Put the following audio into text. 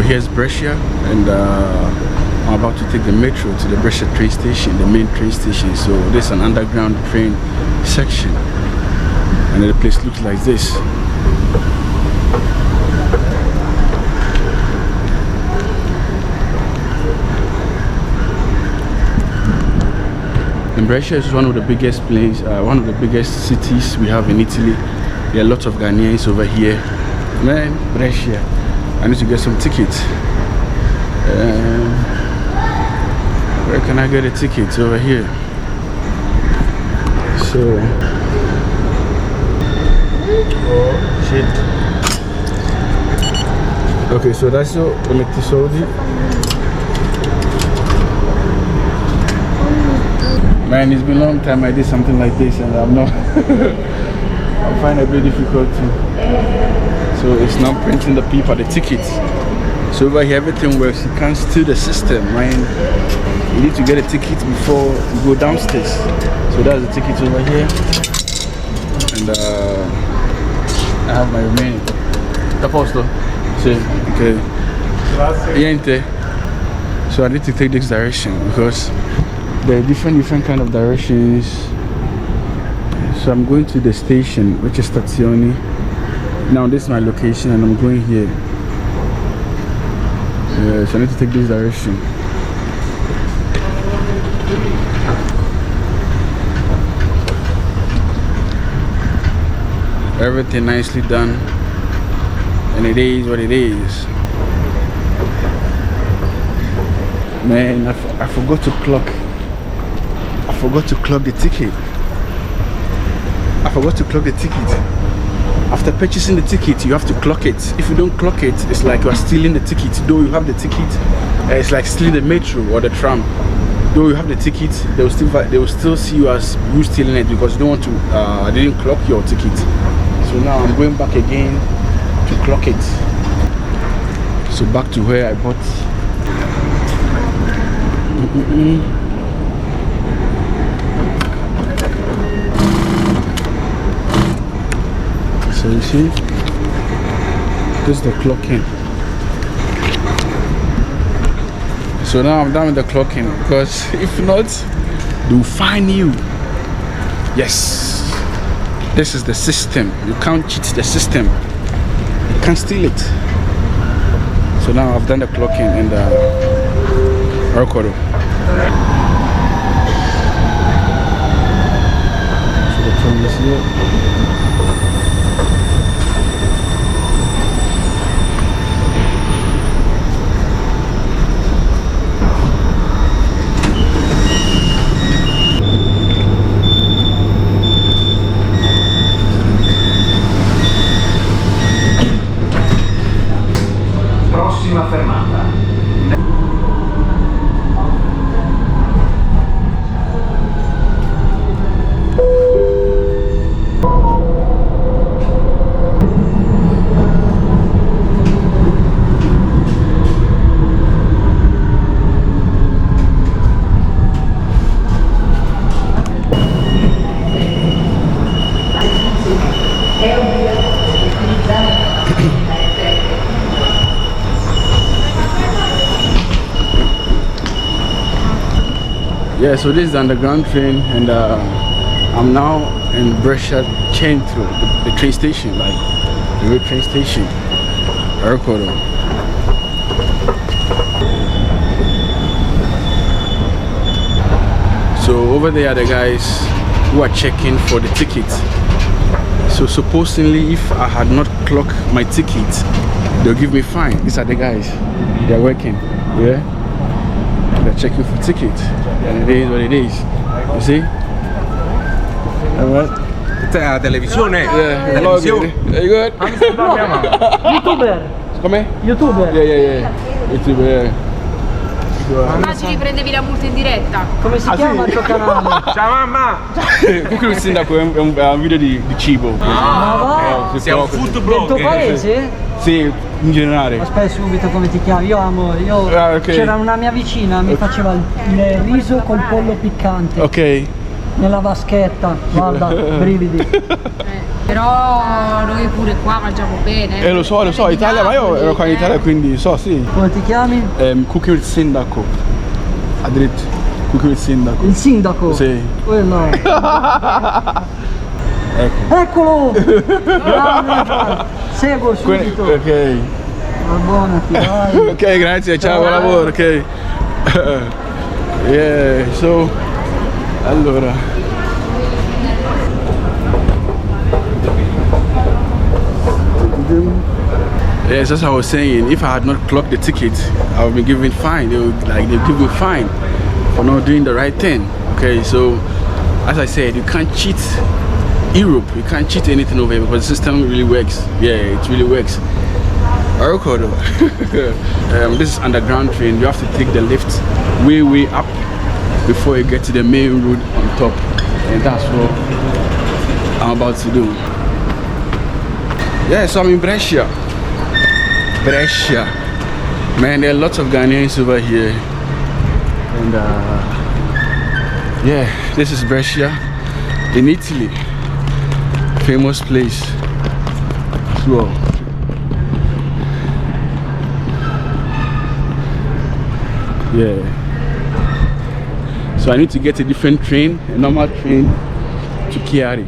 here's Brescia, and I'm about to take the metro to the Brescia train station, the main train station. So there's an underground train section, and the place looks like this. And Brescia is one of the biggest one of the biggest cities we have in Italy. There are lots of Ghanaians over here. Man, Brescia. I need to get some tickets. Where can I get a ticket? Over here. So, oh shit. Okay, so that's your electricity. Man, it's been a long time I did something like this, and I'm not. I find it very difficult to. So it's now printing the paper, the tickets. So over here everything works. You can't steal the system, man. You need to get a ticket before you go downstairs. So that's the ticket over here. And I have my remaining. Caposto? Sì, okay. Niente. So I need to take this direction because there are different kind of directions. So I'm going to the station, which is Stazioni. Now this is my location and I'm going here. So I need to take this direction. Everything nicely done, and it is what it is. Man, I forgot to clock. I forgot to clock the ticket. I forgot to clock the ticket. After purchasing the ticket, you have to clock it. If you don't clock it, it's like you are stealing the ticket. Though you have the ticket, it's like stealing the metro or the tram. Though you have the ticket, they will still see you as you stealing it because you don't want to. I didn't clock your ticket. So now I'm going back again to clock it. So back to where I bought. So you see, this is the clocking. So now I'm done with the clocking because if not, they'll fine you. Yes, this is the system. You can't cheat the system. You can't steal it. So now I've done the clocking and record. So the train is here. Prossima fermata. Yeah, so this is the underground train, and I'm now in Brescia Centro, the train station, like the real train station. Airport. So over there are the guys who are checking for the ticket. So supposedly, if I had not clocked my ticket, they'll give me fine. These are the guys. They're working. Yeah. They're checking for tickets, and it is what it is. You see? Alright. Questa è la televisione? Yeah, televisione. Are you good? YouTuber. Come? YouTuber. Yeah. YouTuber, yeah. Immagini prendevi la multa in diretta. Come si chiama il tuo canale? Ciao mamma! Comunque il sindaco è un video di cibo. Ma va? Siamo food Del blogger. tuo paese? Sì, in generale. Aspetta subito come ti chiami. Okay. C'era una mia vicina, mi faceva il riso col pollo piccante. Ok. nella vaschetta, guarda, brividi. Però noi pure qua mangiamo bene. Lo so, Italia, ma io ero qua in Italia, quindi so, sì. Come ti chiami? Cooking with Sindaco. A dritto. Cooking with Sindaco. Il sindaco? Sì. Quello. Ecco. Eccolo! Grande, seguo subito. Ok. Abbonati, vai. Ok, grazie, ciao, buon lavoro, ok. Yeah, so, allora. Yes, as I was saying, if I had not clocked the ticket, I would be given fine. They give me fine for not doing the right thing. Okay, so as I said, you can't cheat Europe. You can't cheat anything over here because the system really works. Yeah, it really works. This is underground train. You have to take the lift way up before you get to the main road on top, and that's what I'm about to do. Yeah, so I'm in Brescia. Man, there are lots of Ghanaians over here, and yeah, this is Brescia in Italy, famous place as well. Yeah, so I need to get a different train, a normal train to Chiari.